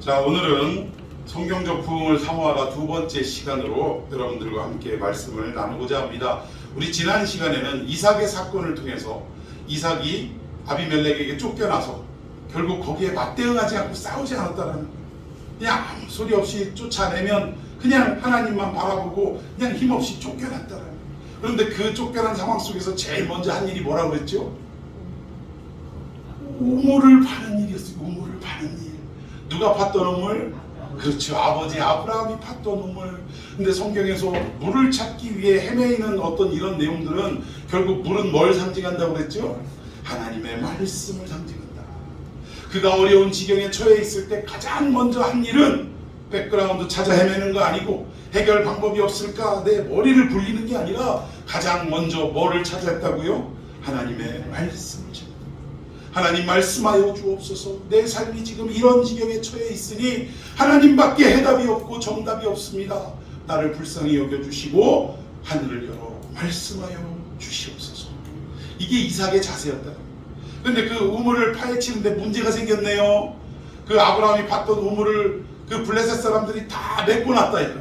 자, 오늘은 성경적 부흥을 사모하라 두 번째 시간으로 여러분들과 함께 말씀을 나누고자 합니다. 우리 지난 시간에는 이삭의 사건을 통해서 이삭이 아비멜렉에게 쫓겨나서 결국 거기에 맞대응하지 않고 싸우지 않았다라는 거예요. 그냥 아무 소리 없이 쫓아내면 그냥 하나님만 바라보고 그냥 힘없이 쫓겨났다라는 거예요. 그런데 그 쫓겨난 상황 속에서 제일 먼저 한 일이 뭐라고 그랬죠? 우물을 파는 일이었어요. 우물을 파는 일. 누가 팠던 우물? 그렇죠. 아버지 아브라함이 팠던 우물. 근데 성경에서 물을 찾기 위해 헤매이는 어떤 이런 내용들은 결국 물은 뭘 상징한다고 그랬죠? 하나님의 말씀을 상징한다. 그가 어려운 지경에 처해 있을 때 가장 먼저 한 일은 백그라운드 찾아 헤매는 거 아니고 해결 방법이 없을까 내 머리를 굴리는 게 아니라 가장 먼저 뭐를 찾았다고요? 하나님의 말씀을 찾았다. 하나님 말씀하여 주옵소서. 내 삶이 지금 이런 지경에 처해 있으니 하나님밖에 해답이 없고 정답이 없습니다. 나를 불쌍히 여겨주시고 하늘을 열어 말씀하여 주시옵소서. 이게 이삭의 자세였다. 그런데 그 우물을 파헤치는데 문제가 생겼네요. 그 아브라함이 팠던 우물을 그 블레셋 사람들이 다 메꿔놨다 이거.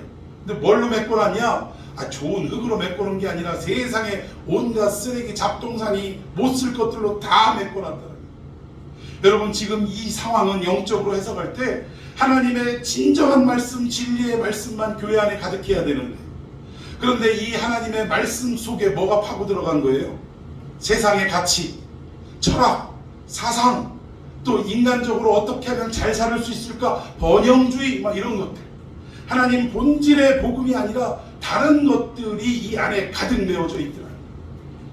근데 뭘로 메꿔놨냐? 좋은 흙으로 메꿔놓은 게 아니라 세상에 온갖 쓰레기 잡동사니 못 쓸 것들로 다 메꿔놨다. 여러분, 지금 이 상황은 영적으로 해석할 때 하나님의 진정한 말씀, 진리의 말씀만 교회 안에 가득해야 되는데, 그런데 이 하나님의 말씀 속에 뭐가 파고 들어간 거예요? 세상의 가치, 철학, 사상, 또 인간적으로 어떻게 하면 잘 살 수 있을까, 번영주의 막 이런 것들, 하나님 본질의 복음이 아니라 다른 것들이 이 안에 가득 메워져 있더라.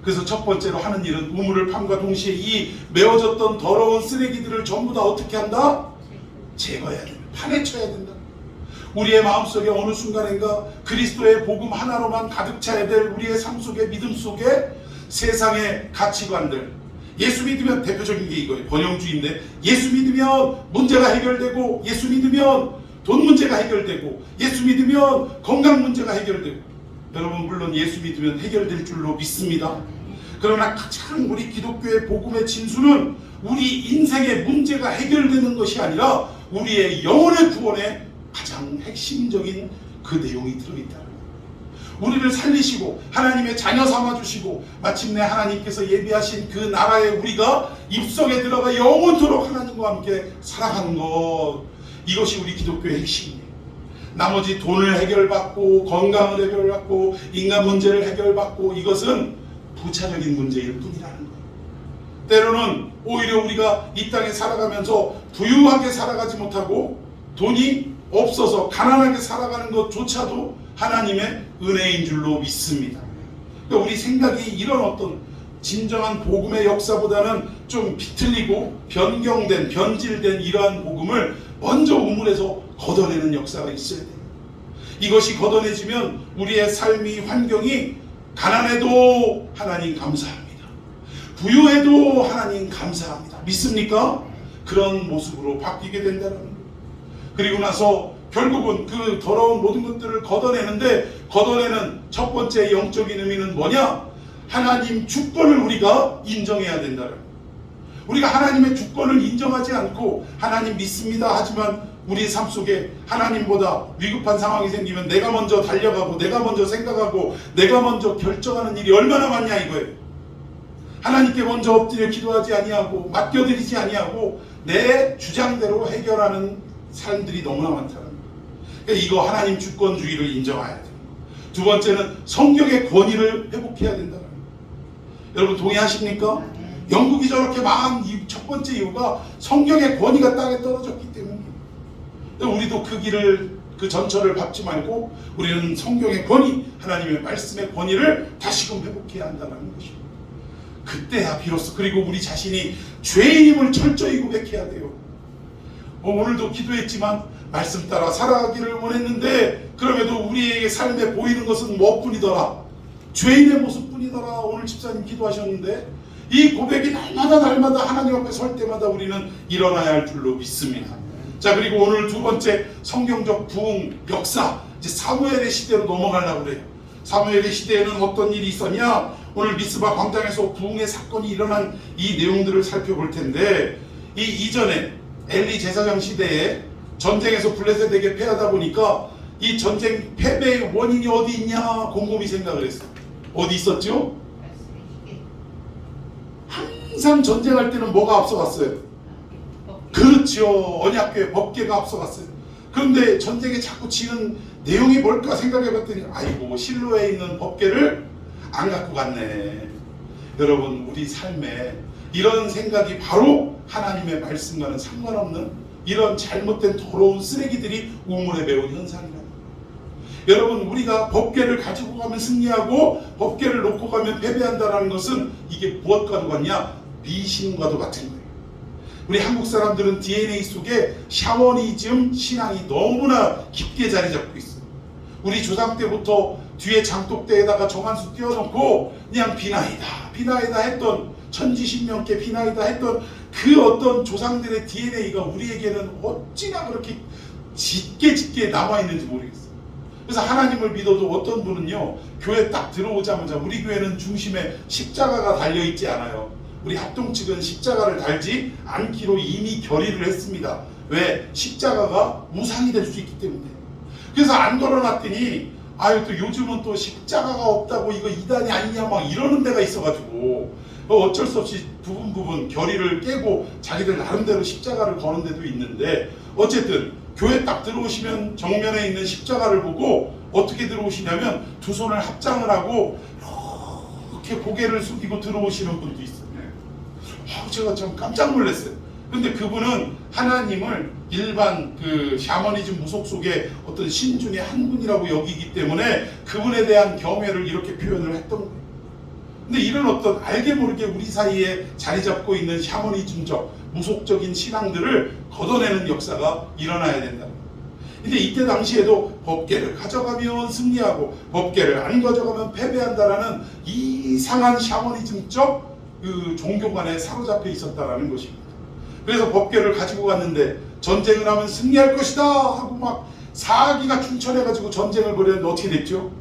그래서 첫 번째로 하는 일은 우물을 팜과 동시에 이 메워졌던 더러운 쓰레기들을 전부 다 어떻게 한다? 제거해야 된다. 파헤쳐야 된다. 우리의 마음속에 어느 순간인가 그리스도의 복음 하나로만 가득 차야 될 우리의 삶 속에, 믿음 속에 세상의 가치관들, 예수 믿으면 대표적인 게 이거예요. 번영주의인데, 예수 믿으면 문제가 해결되고, 예수 믿으면 돈 문제가 해결되고, 예수 믿으면 건강 문제가 해결되고. 여러분, 물론 예수 믿으면 해결될 줄로 믿습니다. 그러나 가장 우리 기독교의 복음의 진수는 우리 인생의 문제가 해결되는 것이 아니라 우리의 영혼의 구원에 가장 핵심적인 그 내용이 들어있다. 우리를 살리시고 하나님의 자녀 삼아주시고 마침내 하나님께서 예비하신 그 나라에 우리가 입성에 들어가 영원토록 하나님과 함께 살아가는 것, 이것이 우리 기독교의 핵심이에요. 나머지 돈을 해결받고 건강을 해결받고 인간 문제를 해결받고 이것은 부차적인 문제일 뿐이라는 거예요. 때로는 오히려 우리가 이 땅에 살아가면서 부유하게 살아가지 못하고 돈이 없어서 가난하게 살아가는 것조차도 하나님의 은혜인 줄로 믿습니다. 그러니까 우리 생각이 이런 어떤 진정한 복음의 역사보다는 좀 비틀리고 변경된, 변질된 이러한 복음을 먼저 우물에서 걷어내는 역사가 있어야 돼요. 이것이 걷어내지면 우리의 삶이, 환경이 가난해도 하나님 감사합니다, 부유해도 하나님 감사합니다, 믿습니까? 그런 모습으로 바뀌게 된다는 거예요. 그리고 나서 결국은 그 더러운 모든 것들을 걷어내는데, 걷어내는 첫 번째 영적인 의미는 뭐냐? 하나님 주권을 우리가 인정해야 된다는 거예요. 우리가 하나님의 주권을 인정하지 않고 하나님 믿습니다 하지만 우리 삶 속에 하나님보다 위급한 상황이 생기면 내가 먼저 달려가고 내가 먼저 생각하고 내가 먼저 결정하는 일이 얼마나 많냐 이거예요. 하나님께 먼저 엎드려 기도하지 아니하고 맡겨드리지 아니하고 내 주장대로 해결하는 사람들이 너무나 많다는 거예요. 그러니까 이거 하나님 주권주의를 인정해야 돼요. 두 번째는 성경의 권위를 회복해야 된다는 거예요. 여러분 동의하십니까? 영국이 저렇게 망한 첫 번째 이유가 성경의 권위가 땅에 떨어졌기 때문이에요. 우리도 그 길을, 그 전철을 밟지 말고 우리는 성경의 권위, 하나님의 말씀의 권위를 다시금 회복해야 한다는 것입니다. 그때야 비로소, 그리고 우리 자신이 죄인임을 철저히 고백해야 돼요. 오늘도 기도했지만 말씀 따라 살아가기를 원했는데 그럼에도 우리에게 삶에 보이는 것은 뭐뿐이더라? 죄인의 모습뿐이더라. 오늘 집사님 기도하셨는데 이 고백이 날마다 하나님 앞에 설 때마다 우리는 일어나야 할 줄로 믿습니다. 자, 그리고 오늘 두 번째 성경적 부흥 역사, 이제 사무엘의 시대로 넘어가려고 그래요. 사무엘의 시대에는 어떤 일이 있었냐? 오늘 미스바 광장에서 부흥의 사건이 일어난 이 내용들을 살펴볼 텐데, 이 이전에 엘리 제사장 시대에 전쟁에서 블레셋에게 패하다 보니까 이 전쟁 패배의 원인이 어디 있냐 곰곰이 생각을 했어요. 어디 있었죠? 항상 전쟁할 때는 뭐가 앞서갔어요? 그렇죠. 언약궤 법궤가 앞서갔어요. 그런데 전쟁에 자꾸 지는 내용이 뭘까 생각해봤더니 아이고 실로에 있는 법궤를 안 갖고 갔네. 여러분 우리 삶에 이런 생각이 바로 하나님의 말씀과는 상관없는 이런 잘못된 더러운 쓰레기들이 우물에 매운 현상이라는 거예요. 여러분 우리가 법궤를 가지고 가면 승리하고 법궤를 놓고 가면 패배한다는 것은 이게 무엇과도 같냐? 미신과도 같은 거예요. 우리 한국 사람들은 DNA 속에 샤머니즘 신앙이 너무나 깊게 자리 잡고 있어요. 우리 조상 때부터 뒤에 장독대에다가 정한수 띄워놓고 그냥 비나이다 비나이다 했던 천지신명께 비나이다 했던 그 어떤 조상들의 DNA가 우리에게는 어찌나 그렇게 짙게 남아있는지 모르겠어요. 그래서 하나님을 믿어도 어떤 분은요 교회 딱 들어오자마자 우리 교회는 중심에 십자가가 달려있지 않아요. 우리 합동 측은 십자가를 달지 않기로 이미 결의를 했습니다. 왜? 십자가가 우상이 될 수 있기 때문에. 그래서 안 걸어놨더니 아유 또 요즘은 또 십자가가 없다고 이거 이단이 아니냐 막 이러는 데가 있어가지고 어쩔 수 없이 부분 결의를 깨고 자기들 나름대로 십자가를 거는 데도 있는데 어쨌든 교회 딱 들어오시면 정면에 있는 십자가를 보고 어떻게 들어오시냐면 두 손을 합장을 하고 이렇게 고개를 숙이고 들어오시는 분도 있어요. 제가 참 깜짝 놀랐어요. 근데 그분은 하나님을 일반 그 샤머니즘 무속 속의 어떤 신 중에 한 분이라고 여기기 때문에 그분에 대한 경외를 이렇게 표현을 했던 거예요. 근데 이런 어떤 알게 모르게 우리 사이에 자리 잡고 있는 샤머니즘적 무속적인 신앙들을 걷어내는 역사가 일어나야 된다. 근데 이때 당시에도 법궤를 가져가면 승리하고 법궤를 안 가져가면 패배한다라는 이상한 샤머니즘적 그 종교관에 사로잡혀 있었다라는 것입니다. 그래서 법궤를 가지고 갔는데 전쟁을 하면 승리할 것이다 하고 막 사기가 충천해가지고 전쟁을 벌였는데 어떻게 됐죠?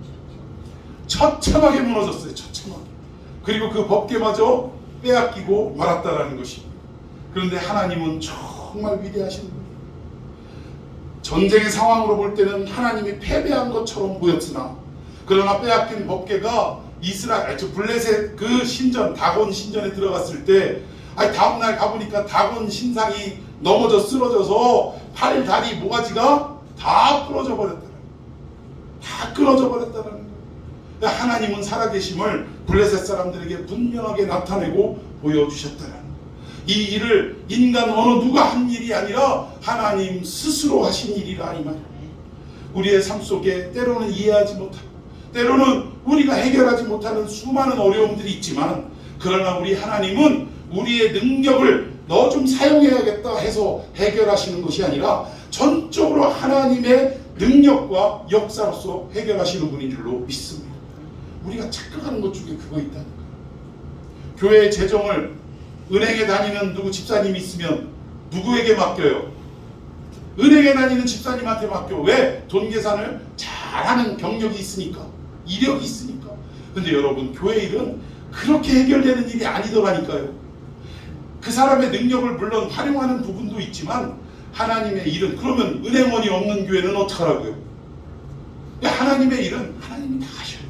처참하게 무너졌어요. 처참하게. 그리고 그 법궤마저 빼앗기고 말았다라는 것입니다. 그런데 하나님은 정말 위대하신 분이에요. 전쟁의 상황으로 볼 때는 하나님이 패배한 것처럼 보였으나 그러나 빼앗긴 법궤가 이스라엘, 블레셋 그 신전, 다곤 신전에 들어갔을 때 다음날 가보니까 다곤 신상이 넘어져 쓰러져서 팔, 다리, 모가지가 다 부러져 버렸다는 다 끊어져 버렸다는 거예요. 하나님은 살아계심을 블레셋 사람들에게 분명하게 나타내고 보여주셨다는 거예요. 이 일을 인간 어느 누가 한 일이 아니라 하나님 스스로 하신 일이라 이 말이에요. 우리의 삶 속에 때로는 이해하지 못하고 때로는 우리가 해결하지 못하는 수많은 어려움들이 있지만 그러나 우리 하나님은 우리의 능력을 너 좀 사용해야겠다 해서 해결하시는 것이 아니라 전적으로 하나님의 능력과 역사로서 해결하시는 분인 줄로 믿습니다. 우리가 착각하는 것 중에 그거 있다니까. 교회의 재정을 은행에 다니는 누구 집사님이 있으면 누구에게 맡겨요? 은행에 다니는 집사님한테 맡겨. 왜? 돈 계산을 잘하는 경력이 있으니까, 이력이 있으니까. 근데 여러분, 교회 일은 그렇게 해결되는 일이 아니더라니까요. 그 사람의 능력을 물론 활용하는 부분도 있지만 하나님의 일은, 그러면 은행원이 없는 교회는 어떡하라고요? 하나님의 일은 하나님이 다 하셔요.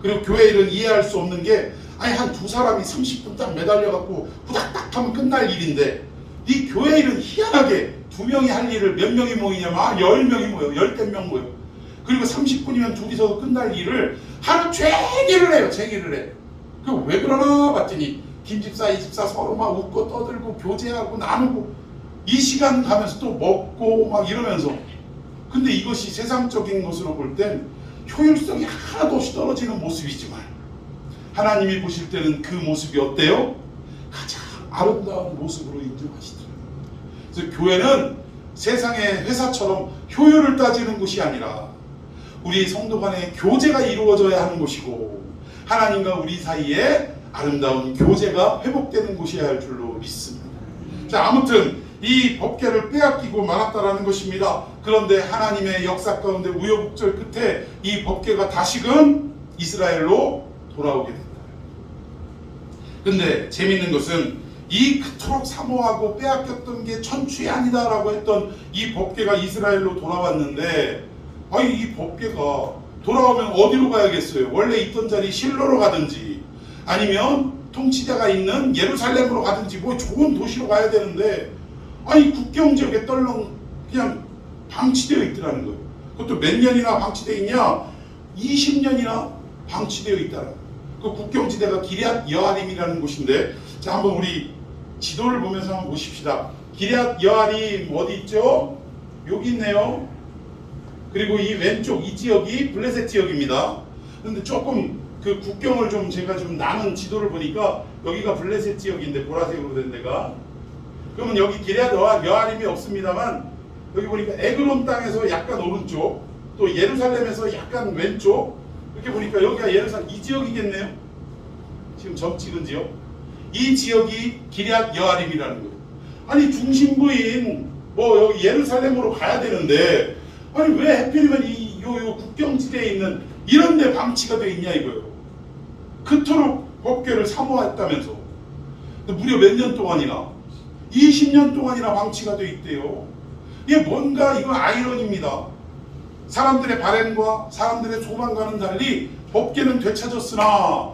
그리고 교회 일은 이해할 수 없는 게, 아니 한 두 사람이 30분 딱 매달려갖고 후닥닥 하면 끝날 일인데, 이 교회 일은 희한하게 두 명이 할 일을 몇 명이 모이냐면 10명이 모여, 10명 모여. 그리고 30분이면 둘이서 끝날 일을 하루 종일을 해요. 쟁일을 해. 그 왜 그러나 봤더니 김 집사, 이 집사 서로 막 웃고 떠들고 교제하고 나누고 이 시간 가면서 또 먹고 막 이러면서. 근데 이것이 세상적인 것으로 볼 땐 효율성이 하나도 없이 떨어지는 모습이지만 하나님이 보실 때는 그 모습이 어때요? 가장 아름다운 모습으로 인정하시더라고요. 그래서 교회는 세상의 회사처럼 효율을 따지는 것이 아니라 우리 성도 간의 교제가 이루어져야 하는 곳이고 하나님과 우리 사이에 아름다운 교제가 회복되는 곳이어야 할 줄로 믿습니다. 자, 아무튼 이 법궤를 빼앗기고 말았다라는 것입니다. 그런데 하나님의 역사 가운데 우여곡절 끝에 이 법궤가 다시금 이스라엘로 돌아오게 된다. 근데 재밌는 것은 이 그토록 사모하고 빼앗겼던 게 천추의 아니다라고 했던 이 법궤가 이스라엘로 돌아왔는데, 아니 이 법궤가 돌아오면 어디로 가야겠어요? 원래 있던 자리 실로로 가든지 아니면 통치자가 있는 예루살렘으로 가든지 뭐 좋은 도시로 가야 되는데, 아니 국경 지역에 떨렁 그냥 방치되어 있더라는 거예요. 그것도 몇 년이나 방치되어 있냐? 20년이나 방치되어 있다라. 그 국경지대가 기럇 여아림이라는 곳인데, 자 한번 우리 지도를 보면서 한번 보십시다. 기럇 여아림 어디 있죠? 여기 있네요. 그리고 이 왼쪽 이 지역이 블레셋 지역입니다. 그런데 조금 그 국경을 좀 제가 좀 남은 지도를 보니까 여기가 블레셋 지역인데 보라색으로 된 데가, 그러면 여기 기럇 여아림이 없습니다만 여기 보니까 에그론 땅에서 약간 오른쪽, 또 예루살렘에서 약간 왼쪽, 이렇게 보니까 여기가 예루살렘 이 지역이겠네요. 지금 점 찍은 지역, 이 지역이 기럇 여아림이라는 거예요. 아니 중심부인 뭐 여기 예루살렘으로 가야 되는데, 아니 왜 하필이면 요 국경지대에 있는 이런 데 방치가 돼 있냐 이거예요. 그토록 법궤를 사모했다면서. 무려 몇 년 동안이나 20년 동안이나 방치가 돼 있대요. 이게 뭔가 이건 아이러니입니다. 사람들의 바램과 사람들의 소망과는 달리 법궤는 되찾았으나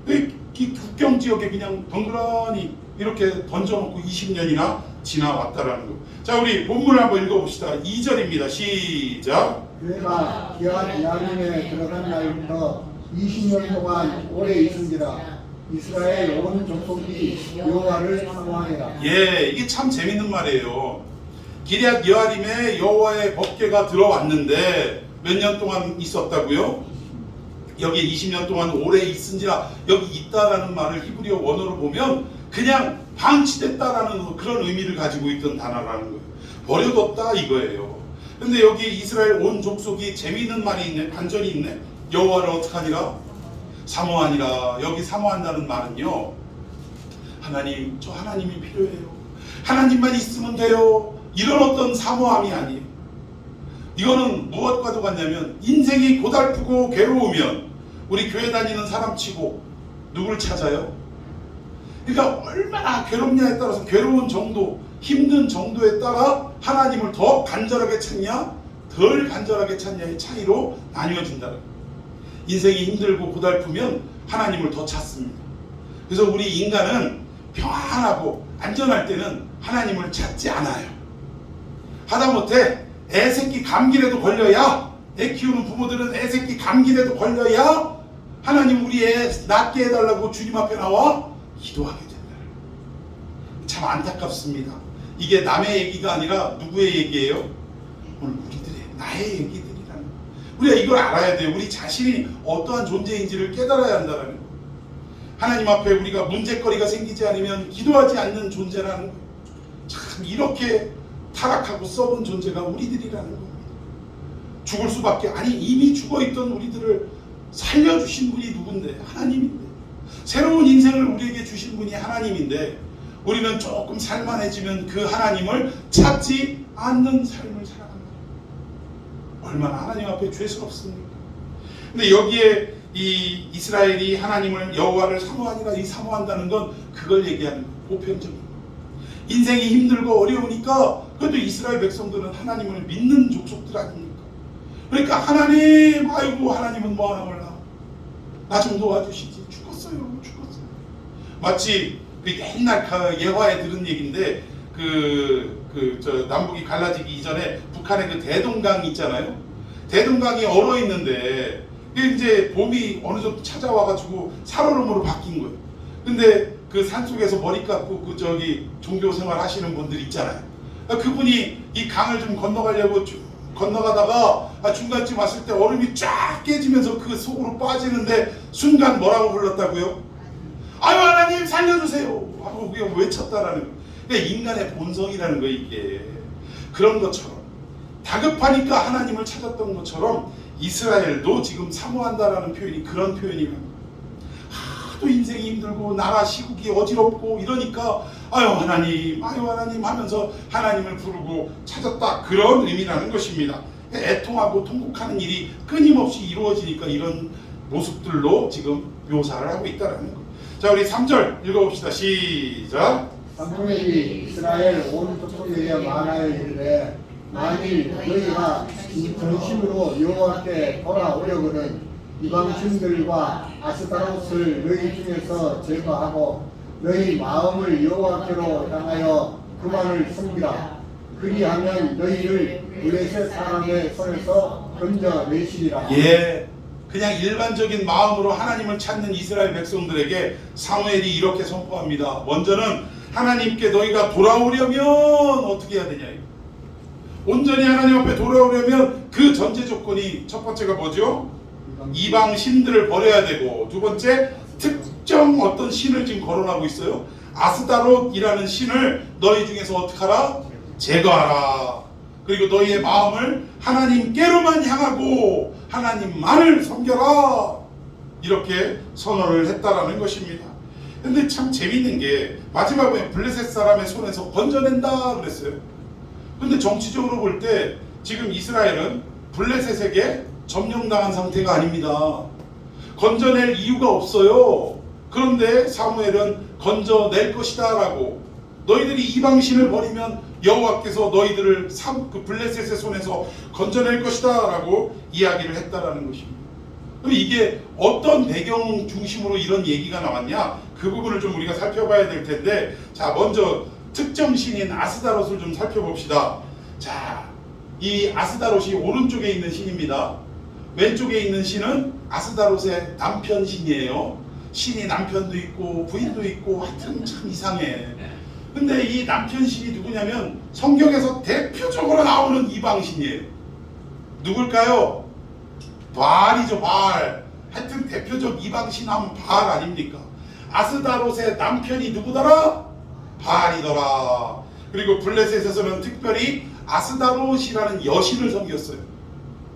이 국경 지역에 그냥 덩그러니 이렇게 던져놓고 20년이나 지나왔다라는 거. 자 우리 본문을 한번 읽어봅시다. 2절입니다. 시작. 그가 기럇 여아림에 들어간 날부터 20년 동안 오래 있은지라 이스라엘 온 족속이 여호와를 사모하니라. 예, 이게 참 재밌는 말이에요. 기럇 여아림에 여호와의 법궤가 들어왔는데 몇 년 동안 있었다고요? 여기 20년 동안 오래 있은지라, 여기 있다라는 말을 히브리어 원어로 보면 그냥 방치됐다라는 그런 의미를 가지고 있던 단어라는 거예요. 버려뒀다 이거예요. 근데 여기 이스라엘 온 족속이 재미있는 말이 있네. 반전이 있네. 여호와를 어떡하니라? 사모하니라. 여기 사모한다는 말은요, 하나님, 저 하나님이 필요해요. 하나님만 있으면 돼요. 이런 어떤 사모함이 아니에요. 이거는 무엇과도 같냐면, 인생이 고달프고 괴로우면 우리 교회 다니는 사람치고 누굴 찾아요? 그러니까 얼마나 괴롭냐에 따라서 괴로운 정도, 힘든 정도에 따라 하나님을 더 간절하게 찾냐, 덜 간절하게 찾냐의 차이로 나뉘어진다. 인생이 힘들고 고달프면 하나님을 더 찾습니다. 그래서 우리 인간은 평안하고 안전할 때는 하나님을 찾지 않아요. 하다못해 애새끼 감기라도 걸려야, 애 키우는 부모들은 애새끼 감기라도 걸려야 하나님 우리 애 낫게 해달라고 주님 앞에 나와 기도하게 된다. 참 안타깝습니다. 이게 남의 얘기가 아니라 누구의 얘기예요? 오늘 우리들의, 나의 얘기들이라는 거예요. 우리가 이걸 알아야 돼요. 우리 자신이 어떠한 존재인지를 깨달아야 한다는 거예요. 하나님 앞에 우리가 문제거리가 생기지 않으면 기도하지 않는 존재라는 거예요. 참 이렇게 타락하고 썩은 존재가 우리들이라는 겁니다. 죽을 수밖에, 아니 이미 죽어있던 우리들을 살려주신 분이 누군데? 하나님인데. 새로운 인생을 우리에게 주신 분이 하나님인데, 우리는 조금 살만해지면 그 하나님을 찾지 않는 삶을 살아간다. 얼마나 하나님 앞에 죄스럽습니까? 근데 여기에 이 이스라엘이 하나님을, 여호와를 사모하니라, 이 사모한다는 건 그걸 얘기하는 거예요. 보편적인 거. 인생이 힘들고 어려우니까 그래도 이스라엘 백성들은 하나님을 믿는 족속들 아닙니까? 그러니까 하나님, 아이고 하나님은 뭐하나 몰라, 나 좀 도와주시지. 죽었어요. 마치 그 옛날 예화에 들은 얘기인데, 저 남북이 갈라지기 이전에 북한에 그 대동강 있잖아요. 대동강이 얼어 있는데 이제 봄이 어느 정도 찾아와가지고 살얼음으로 바뀐 거예요. 근데 그 산속에서 머리 깎고 그 저기 종교 생활 하시는 분들 있잖아요. 그분이 이 강을 좀 건너가려고 쭉 건너가다가 중간쯤 왔을 때 얼음이 쫙 깨지면서 그 속으로 빠지는데 순간 뭐라고 불렀다고요? 아유 하나님 살려주세요 하고 그냥 외쳤다라는 거예요. 그러니까 인간의 본성이라는 거예요. 이게 그런 것처럼 다급하니까 하나님을 찾았던 것처럼 이스라엘도 지금 사모한다라는 표현이 그런 표현이에요. 하도 인생이 힘들고 나라 시국이 어지럽고 이러니까 아유 하나님 하면서 하나님을 부르고 찾았다, 그런 의미라는 것입니다. 애통하고 통곡하는 일이 끊임없이 이루어지니까 이런 모습들로 지금 묘사를 하고 있다는 거예요. 자, 우리 3절 읽어봅시다. 시작. 사무엘이 이스라엘 온 족속에게 말하여 이르되 만일 너희가 전심으로 여호와께 돌아오려거든 이방신들과 아스타롯을 너희 중에서 제거하고 너희 마음을 여호와께로 향하여 그만을 섬기라. 그리하면 너희를 블레셋 사람의 손에서 건져내시리라. 예, 그냥 일반적인 마음으로 하나님을 찾는 이스라엘 백성들에게 사무엘이 이렇게 선포합니다. 먼저는 하나님께 너희가 돌아오려면 어떻게 해야 되냐. 온전히 하나님 앞에 돌아오려면 그 전제 조건이 첫 번째가 뭐죠? 이방 신들을 버려야 되고, 두 번째 특정 어떤 신을 지금 거론하고 있어요. 아스다롯이라는 신을 너희 중에서 어떻게 하라? 제거하라. 그리고 너희의 마음을 하나님께로만 향하고 하나님만을 섬겨라. 이렇게 선언을 했다라는 것입니다. 근데 참 재밌는 게 마지막에 블레셋 사람의 손에서 건져낸다 그랬어요. 근데 정치적으로 볼 때 지금 이스라엘은 블레셋에게 점령당한 상태가 아닙니다. 건져낼 이유가 없어요. 그런데 사무엘은 건져낼 것이다 라고, 너희들이 이방신을 버리면 여호와께서 너희들을 그 블레셋의 손에서 건져낼 것이다 라고 이야기를 했다라는 것입니다. 그럼 이게 어떤 배경 중심으로 이런 얘기가 나왔냐, 그 부분을 좀 우리가 살펴봐야 될 텐데, 자, 먼저 특정 신인 아스다롯을 좀 살펴봅시다. 자, 이 아스다롯이 오른쪽에 있는 신입니다. 왼쪽에 있는 신은 아스다롯의 남편 신이에요. 신이 남편도 있고 부인도 있고 하여튼 참 이상해. 근데 이 남편 신이 누구냐면 성경에서 대표적으로 나오는 이방 신이에요. 누굴까요? 바알이죠, 바알. 하여튼 대표적 이방 신 하면 바알 아닙니까? 아스다롯의 남편이 누구더라? 바알이더라. 그리고 블레셋에서는 특별히 아스다롯이라는 여신을 섬겼어요.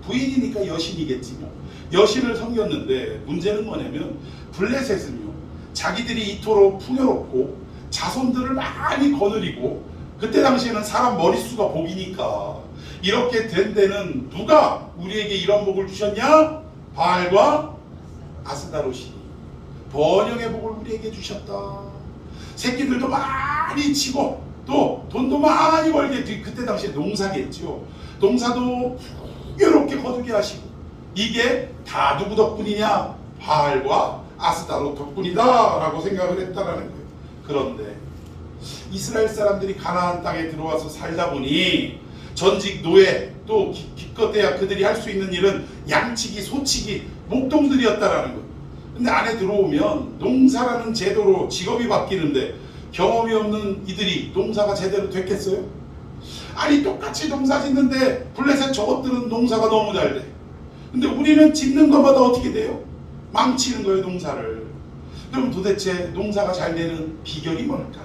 부인이니까 여신이겠지 뭐. 여신을 섬겼는데 문제는 뭐냐면 블레셋은요, 자기들이 이토록 풍요롭고 자손들을 많이 거느리고, 그때 당시에는 사람 머릿수가 복이니까 이렇게 된 데는 누가 우리에게 이런 복을 주셨냐? 바알과 아스다롯이 번영의 복을 우리에게 주셨다. 새끼들도 많이 치고 또 돈도 많이 벌게, 그때 당시에 농사겠죠. 농사도 풍요롭게 거두게 하시고, 이게 다 누구 덕분이냐? 바알과 아스다롯 덕분이다 라고 생각을 했다라는 거예요. 그런데 이스라엘 사람들이 가나안 땅에 들어와서 살다 보니 전직 노예, 또 기껏해야 그들이 할 수 있는 일은 양치기, 소치기, 목동들이었다라는 거예요. 근데 안에 들어오면 농사라는 제도로 직업이 바뀌는데 경험이 없는 이들이 농사가 제대로 됐겠어요? 아니, 똑같이 농사 짓는데 블레셋 저것들은 농사가 너무 잘 돼. 근데 우리는 짓는 것마다 어떻게 돼요? 망치는 거예요, 농사를. 그럼 도대체 농사가 잘 되는 비결이 뭘까?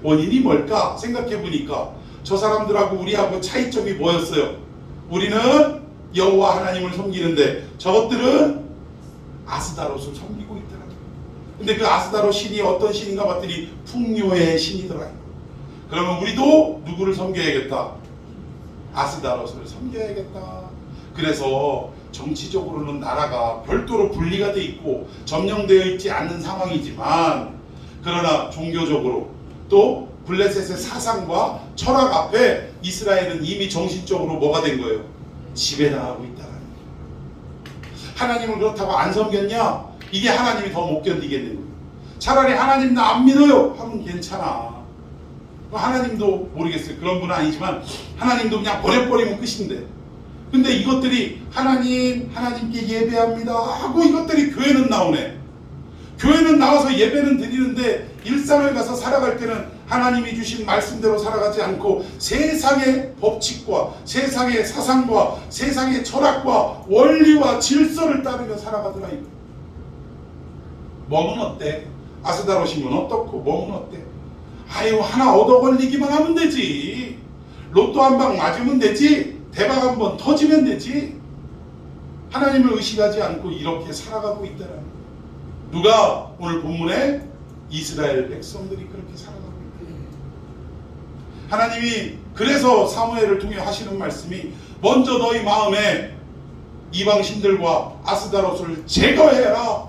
원인이 뭘까? 생각해 보니까 저 사람들하고 우리하고 차이점이 뭐였어요? 우리는 여호와 하나님을 섬기는데 저것들은 아스다롯을 섬기고 있더라고요. 근데 그 아스다롯 신이 어떤 신인가 봤더니 풍요의 신이더라고요. 그러면 우리도 누구를 섬겨야겠다? 아스다롯을 섬겨야겠다. 그래서 정치적으로는 나라가 별도로 분리가 돼 있고 점령되어 있지 않는 상황이지만, 그러나 종교적으로 또 블레셋의 사상과 철학 앞에 이스라엘은 이미 정신적으로 뭐가 된 거예요? 지배당하고 있다는 거예요. 하나님을 그렇다고 안 섬겼냐? 이게 하나님이 더 못 견디겠는 거예요. 차라리 하나님 나 안 믿어요 하면 괜찮아. 하나님도 모르겠어요. 그런 분은 아니지만 하나님도 그냥 버려버리면 끝인데, 근데 이것들이 하나님께 예배합니다 하고 이것들이 교회는 나오네. 교회는 나와서 예배는 드리는데 일상을 가서 살아갈 때는 하나님이 주신 말씀대로 살아가지 않고 세상의 법칙과 세상의 사상과 세상의 철학과 원리와 질서를 따르며 살아가더라. 이거. 몸은 어때? 아스다롯이면 어떻고 몸은 어때? 아유, 하나 얻어 걸리기만 하면 되지. 로또 한 방 맞으면 되지. 대박 한번 터지면 되지. 하나님을 의식하지 않고 이렇게 살아가고 있다는 거예요. 누가? 오늘 본문에 이스라엘 백성들이 그렇게 살아가고 있다. 하나님이 그래서 사무엘을 통해 하시는 말씀이, 먼저 너희 마음에 이방신들과 아스다롯을 제거해라.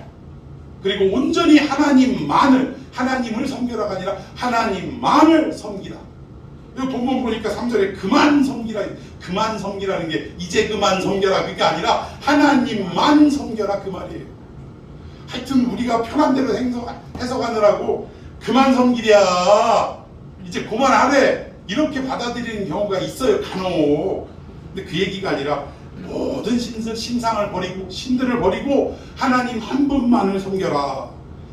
그리고 온전히 하나님을 섬기라가 아니라 하나님만을 섬기라. 본문 보니까 3절에 그만 섬기라는 게 이제 그만 섬겨라 그게 아니라 하나님만 섬겨라 그 말이에요. 하여튼 우리가 편한 대로 해석하느라고 그만 섬기랴 이제 그만하래 이렇게 받아들이는 경우가 있어요 간혹. 근데 그 얘기가 아니라 모든 신상을 버리고 신들을 버리고 하나님 한 분만을 섬겨라.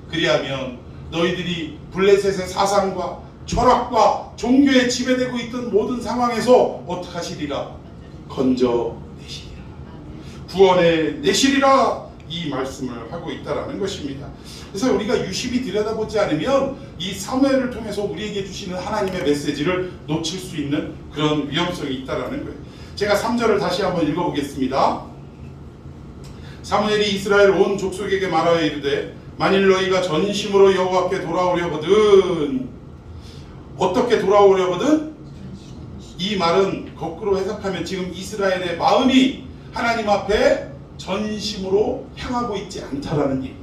그리하면 너희들이 블레셋의 사상과 철학과 종교에 지배되고 있던 모든 상황에서 어떻게 하시리라? 건져내시리라. 구원해 내시리라. 이 말씀을 하고 있다라는 것입니다. 그래서 우리가 유심히 들여다보지 않으면 이 사무엘을 통해서 우리에게 주시는 하나님의 메시지를 놓칠 수 있는 그런 위험성이 있다라는 거예요. 제가 3절을 다시 한번 읽어보겠습니다. 사무엘이 이스라엘 온 족속에게 말하여 이르되 만일 너희가 전심으로 여호와께 돌아오려거든 어떻게 돌아오려거든? 이 말은 거꾸로 해석하면 지금 이스라엘의 마음이 하나님 앞에 전심으로 향하고 있지 않다라는 얘기.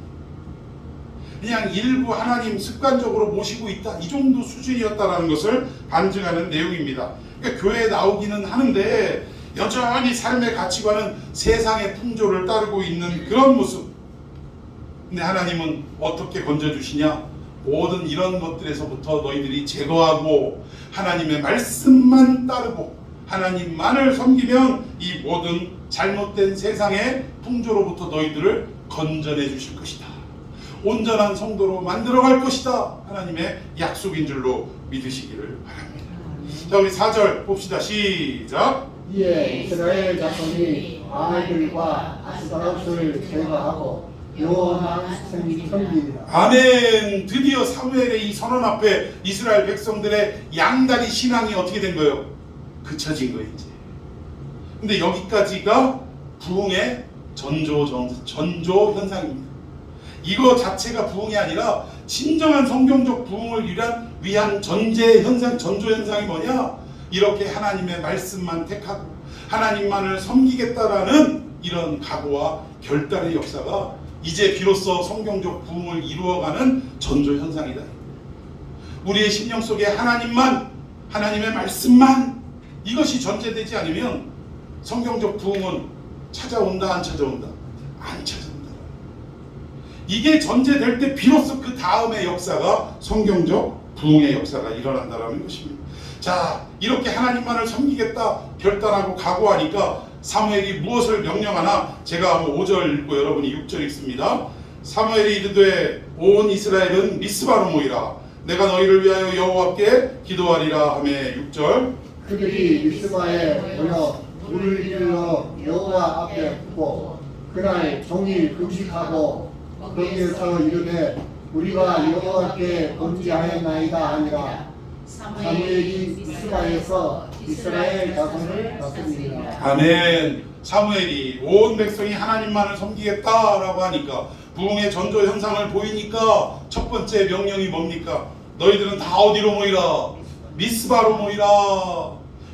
그냥 일부 하나님 습관적으로 모시고 있다 이 정도 수준이었다라는 것을 반증하는 내용입니다. 그러니까 교회에 나오기는 하는데 여전히 삶의 가치관은 세상의 풍조를 따르고 있는 그런 모습. 근데 하나님은 어떻게 건져주시냐? 모든 이런 것들에서부터 너희들이 제거하고 하나님의 말씀만 따르고 하나님만을 섬기면 이 모든 잘못된 세상의 풍조로부터 너희들을 건져내 주실 것이다. 온전한 성도로 만들어갈 것이다. 하나님의 약속인 줄로 믿으시기를 바랍니다. 자, 우리 4절 봅시다. 시작. 이에 이스라엘 자손이 바알들과 아스타롯을 제거하고 여호와만 섬기리라. 아멘. 드디어 사무엘의 이 선언 앞에 이스라엘 백성들의 양다리 신앙이 어떻게 된 거예요? 그쳐진 거예요 이제. 근데 여기까지가 부흥의 전조 현상입니다. 이거 자체가 부흥이 아니라 진정한 성경적 부흥을 위한 전조 현상이 뭐냐? 이렇게 하나님의 말씀만 택하고 하나님만을 섬기겠다라는 이런 각오와 결단의 역사가 이제 비로소 성경적 부흥을 이루어가는 전조 현상이다. 우리의 심령 속에 하나님의 말씀만 이것이 전제되지 않으면 성경적 부흥은 찾아온다 안 찾아온다? 안 찾아온다. 이게 전제될 때 비로소 그 다음의 역사가 성경적 부흥의 역사가 일어난다는 것입니다. 자, 이렇게 하나님만을 섬기겠다 결단하고 각오하니까 사무엘이 무엇을 명령하나? 제가 한번 5절 읽고 여러분이 6절 읽습니다. 사무엘이 이르되 온 이스라엘은 미스바로 모이라. 내가 너희를 위하여 여호와께 기도하리라 하며 6절. 그들이 미스바에 모여 물을 일러 여호와 앞에 붓고 그날 종일 금식하고 거기에서 이르되 우리가 여호와께 범죄하였나이다 하니라. 사무엘이 미스바에서 이스라엘 자손을 다스리니라. 아멘. 사무엘이 온 백성이 하나님만을 섬기겠다라고 하니까 부흥의 전조 현상을 보이니까 첫 번째 명령이 뭡니까? 너희들은 다 어디로 모이라? 미스바로 모이라.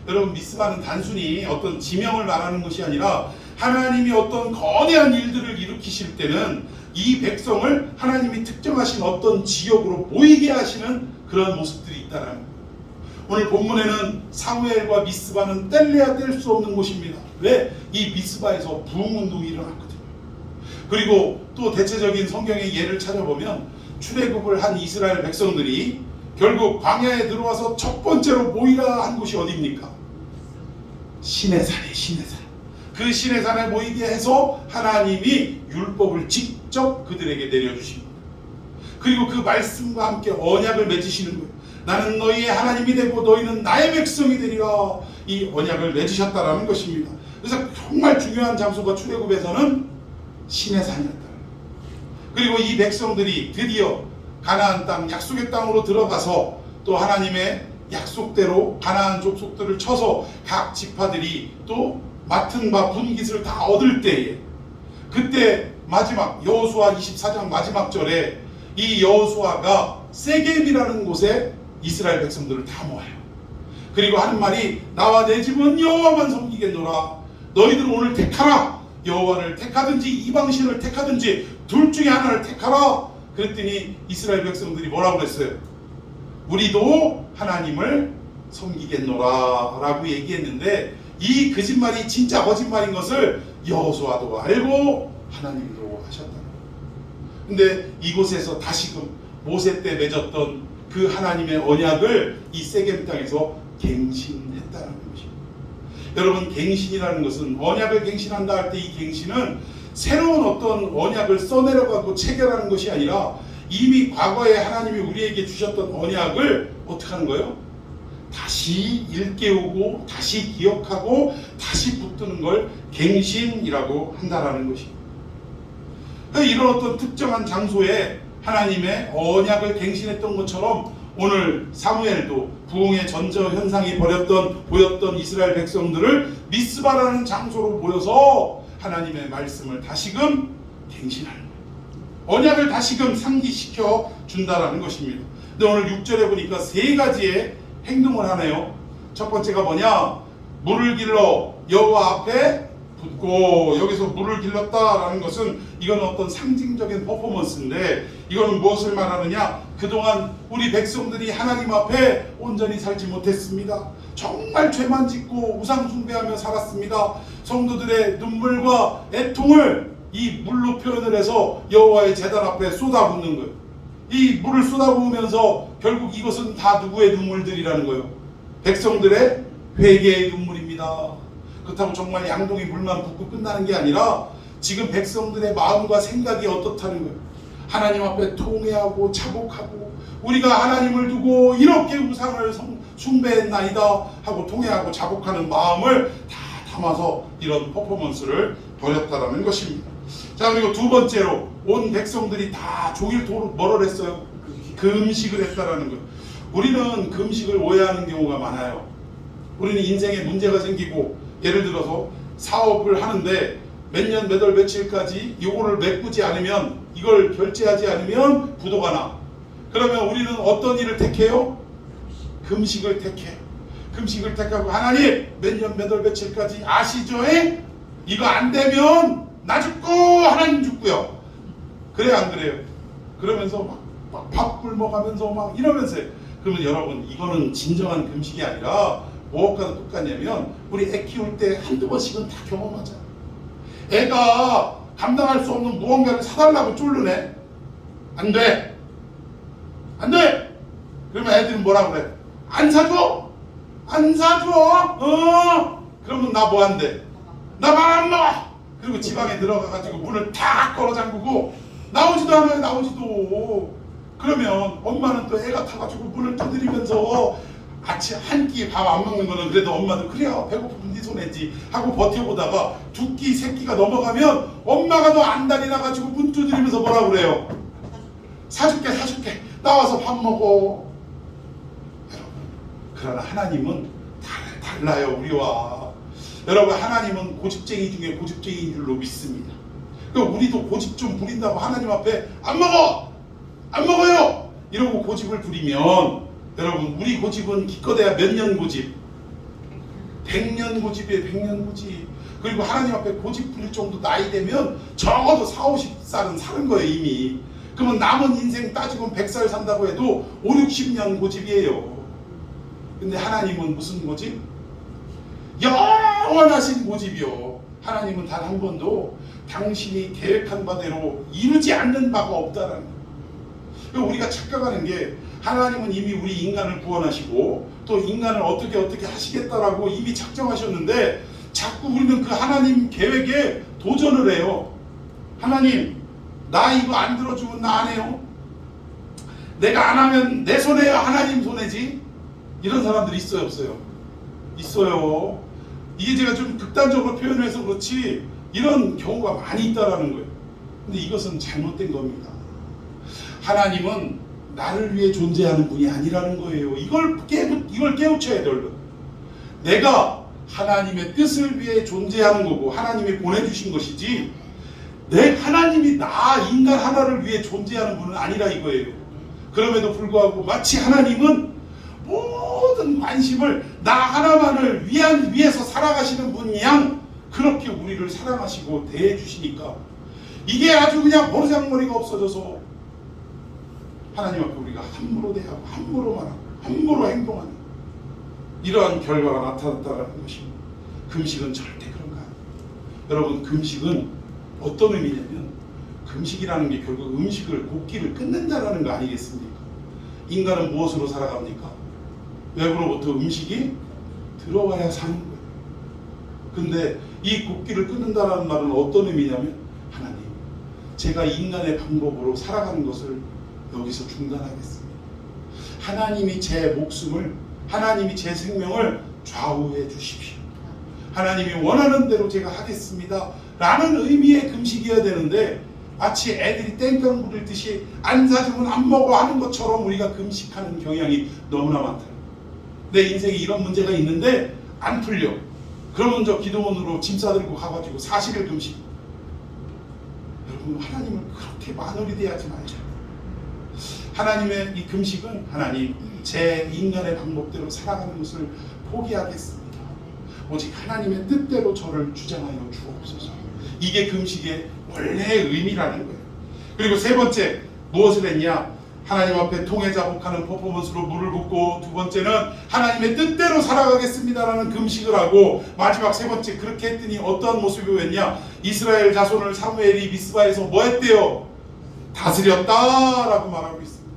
여러분, 미스바는 단순히 어떤 지명을 말하는 것이 아니라 하나님이 어떤 거대한 일들을 일으키실 때는 이 백성을 하나님이 특정하신 어떤 지역으로 모이게 하시는 그런 모습들이 있다는 거예요. 오늘 본문에는 사무엘과 미스바는 뗄래야 뗄 수 없는 곳입니다. 왜? 이 미스바에서 부흥운동이 일어났거든요. 그리고 또 대체적인 성경의 예를 찾아보면 출애굽을 한 이스라엘 백성들이 결국 광야에 들어와서 첫 번째로 모이라 한 곳이 어디입니까? 시내산이에요. 시내산. 그 시내산에 모이게 해서 하나님이 율법을 직접 그들에게 내려주십니다. 그리고 그 말씀과 함께 언약을 맺으시는 거예요. 나는 너희의 하나님이 되고 너희는 나의 백성이 되리라. 이 언약을 맺으셨다라는 것입니다. 그래서 정말 중요한 장소가 출애굽에서는 시내산이었다. 그리고 이 백성들이 드디어 가나안 땅, 약속의 땅으로 들어가서 또 하나님의 약속대로 가나안 족속들을 쳐서 각 지파들이 또 맡은 바 분깃을 다 얻을 때에, 그때 마지막 여호수아 24장 마지막 절에 이 여호수아가 세겜이라는 곳에 이스라엘 백성들을 다 모아요. 그리고 하는 말이 나와 내 집은 여호와만 섬기겠노라. 너희들은 오늘 택하라. 여호와를 택하든지 이방신을 택하든지 둘 중에 하나를 택하라. 그랬더니 이스라엘 백성들이 뭐라고 그랬어요? 우리도 하나님을 섬기겠노라 라고 얘기했는데, 이 거짓말이 진짜 거짓말인 것을 여호수아도 알고 하나님도 하셨다. 근데 이곳에서 다시금 모세 때 맺었던 그 하나님의 언약을 이 세겜 땅에서 갱신했다는 것입니다. 여러분, 갱신이라는 것은, 언약을 갱신한다 할 때 이 갱신은 새로운 어떤 언약을 써내려가고 체결하는 것이 아니라 이미 과거에 하나님이 우리에게 주셨던 언약을 어떻게 하는 거예요? 다시 일깨우고 다시 기억하고 다시 붙드는 걸 갱신이라고 한다라는 것입니다. 이런 어떤 특정한 장소에 하나님의 언약을 갱신했던 것처럼 오늘 사무엘도 부흥의 전저 현상이 보였던 이스라엘 백성들을 미스바라는 장소로 모여서 하나님의 말씀을 다시금 갱신하는 거예요. 언약을 다시금 상기시켜 준다라는 것입니다. 근데 오늘 6절에 보니까 세 가지의 행동을 하네요. 첫 번째가 뭐냐? 물을 길러 여호와 앞에 붓고, 여기서 물을 길렀다라는 것은 이건 어떤 상징적인 퍼포먼스인데, 이거는 무엇을 말하느냐? 그동안 우리 백성들이 하나님 앞에 온전히 살지 못했습니다. 정말 죄만 짓고 우상 숭배하며 살았습니다. 성도들의 눈물과 애통을 이 물로 표현을 해서 여호와의 제단 앞에 쏟아붓는 거예요. 이 물을 쏟아부으면서 결국 이것은 다 누구의 눈물들이라는 거예요? 백성들의 회개의 눈물입니다. 그렇다고 정말 양동이 물만 붓고 끝나는 게 아니라 지금 백성들의 마음과 생각이 어떻다는 거예요. 하나님 앞에 통회하고 자복하고, 우리가 하나님을 두고 이렇게 우상을 숭배했나이다 하고 통회하고 자복하는 마음을 다 담아서 이런 퍼포먼스를 벌였다라는 것입니다. 자, 그리고 두 번째로 온 백성들이 다 종일토록 뭐를 했어요? 금식을 했다라는 거예요. 우리는 금식을 오해하는 경우가 많아요. 우리는 인생에 문제가 생기고, 예를 들어서 사업을 하는데 몇 년 몇 월 며칠까지 이거를 메꾸지 않으면, 이걸 결제하지 않으면 부도가 나. 그러면 우리는 어떤 일을 택해요? 금식을 택해요. 금식을 택하고, 하나님 몇 년 몇 월 며칠까지 아시죠? 이거 안 되면 나 죽고 하나님 죽고요. 그래 안 그래요? 그러면서 막 밥 굶어가면서 막 이러면서 해요. 그러면 여러분, 이거는 진정한 금식이 아니라 무엇과도 똑같냐면, 우리 애 키울 때 한두 번씩은 다 경험하잖아. 애가 감당할 수 없는 무언가를 사달라고 쫄르네. 안 돼. 안 돼. 그러면 애들은 뭐라 그래? 안 사줘? 안 사줘? 그러면 나 뭐 한대? 나 밥 안 먹어. 그리고 지방에 들어가가지고 문을 탁 걸어 잠그고 나오지도 않아요. 나오지도. 그러면 엄마는 또 애가 타가지고 문을 두드리면서 아침 한 끼 밥 안 먹는 거는 그래도 엄마도 그래요, 배고프면 네 손해지 하고 버텨보다가 두 끼, 세 끼가 넘어가면 엄마가 너 안달이 나가지고 문 두드리면서 뭐라 그래요? 사줄게, 사줄게. 나와서 밥 먹어. 여러분, 그러나 하나님은 달라요, 우리와. 여러분, 하나님은 고집쟁이 중에 고집쟁이인 줄로 믿습니다. 그러니까 우리도 고집 좀 부린다고 하나님 앞에 안 먹어! 안 먹어요! 이러고 고집을 부리면, 여러분, 우리 고집은 기껏해야 몇 년 고집? 100년 고집이에요. 100년 고집. 그리고 하나님 앞에 고집 부릴 정도 나이 되면 적어도 40, 50살은 사는 거예요, 이미. 그러면 남은 인생 따지고 100살 산다고 해도 5, 60년 고집이에요. 근데 하나님은 무슨 고집? 영원하신 고집이요. 하나님은 단 한 번도 당신이 계획한 바대로 이루지 않는 바가 없다라는 거예요. 우리가 착각하는 게, 하나님은 이미 우리 인간을 구원하시고 또 인간을 어떻게 하시겠다라고 이미 작정하셨는데, 자꾸 우리는 그 하나님 계획에 도전을 해요. 하나님, 나 이거 안 들어주면 나 안 해요. 내가 안 하면 내 손해요, 하나님 손해지? 이런 사람들이 있어요, 없어요? 있어요. 이게 제가 좀 극단적으로 표현해서 그렇지 이런 경우가 많이 있다라는 거예요. 근데 이것은 잘못된 겁니다. 하나님은 나를 위해 존재하는 분이 아니라는 거예요. 이걸 깨우쳐야 돼요. 내가 하나님의 뜻을 위해 존재하는 거고 하나님이 보내주신 것이지, 하나님이 나 인간 하나를 위해 존재하는 분은 아니라 이거예요. 그럼에도 불구하고 마치 하나님은 모든 관심을 나 하나만을 위해서 살아가시는 분 양 그렇게 우리를 사랑하시고 대해주시니까 이게 아주 그냥 버르장머리가 없어져서 하나님 앞에 우리가 함부로 대하고 함부로 말하고 함부로 행동하는 이러한 결과가 나타났다는 것입니다. 금식은 절대 그런 거 아니에요. 여러분, 금식은 어떤 의미냐면 금식이라는 게 결국 음식을 곡기를 끊는다라는 거 아니겠습니까? 인간은 무엇으로 살아갑니까? 외부로부터 음식이 들어와야 사는 거예요. 근데 이 곡기를 끊는다라는 말은 어떤 의미냐면 하나님, 제가 인간의 방법으로 살아가는 것을 여기서 중단하겠습니다. 하나님이 제 목숨을, 하나님이 제 생명을 좌우해 주십시오. 하나님이 원하는 대로 제가 하겠습니다 라는 의미의 금식이어야 되는데 마치 애들이 땡깡 부릴 듯이 안 사주면 안 먹어 하는 것처럼 우리가 금식하는 경향이 너무나 많다. 내 인생에 이런 문제가 있는데 안 풀려. 그러면 저 기도원으로 짐 싸들고 가가지고 40일 금식. 여러분, 하나님을 그렇게 만월이 대하지 말자. 하나님의 이 금식은 하나님, 제 인간의 방법대로 살아가는 것을 포기하겠습니다. 오직 하나님의 뜻대로 저를 주장하여 주옵소서. 이게 금식의 원래의 의미라는 거예요. 그리고 세 번째, 무엇을 했냐? 하나님 앞에 통회자복하는 퍼포먼스로 물을 붓고, 두 번째는 하나님의 뜻대로 살아가겠습니다라는 금식을 하고, 마지막 세 번째, 그렇게 했더니 어떠한 모습이 보였냐? 이스라엘 자손을 사무엘이 미스바에서 뭐 했대요? 다스렸다라고 말하고 있습니다.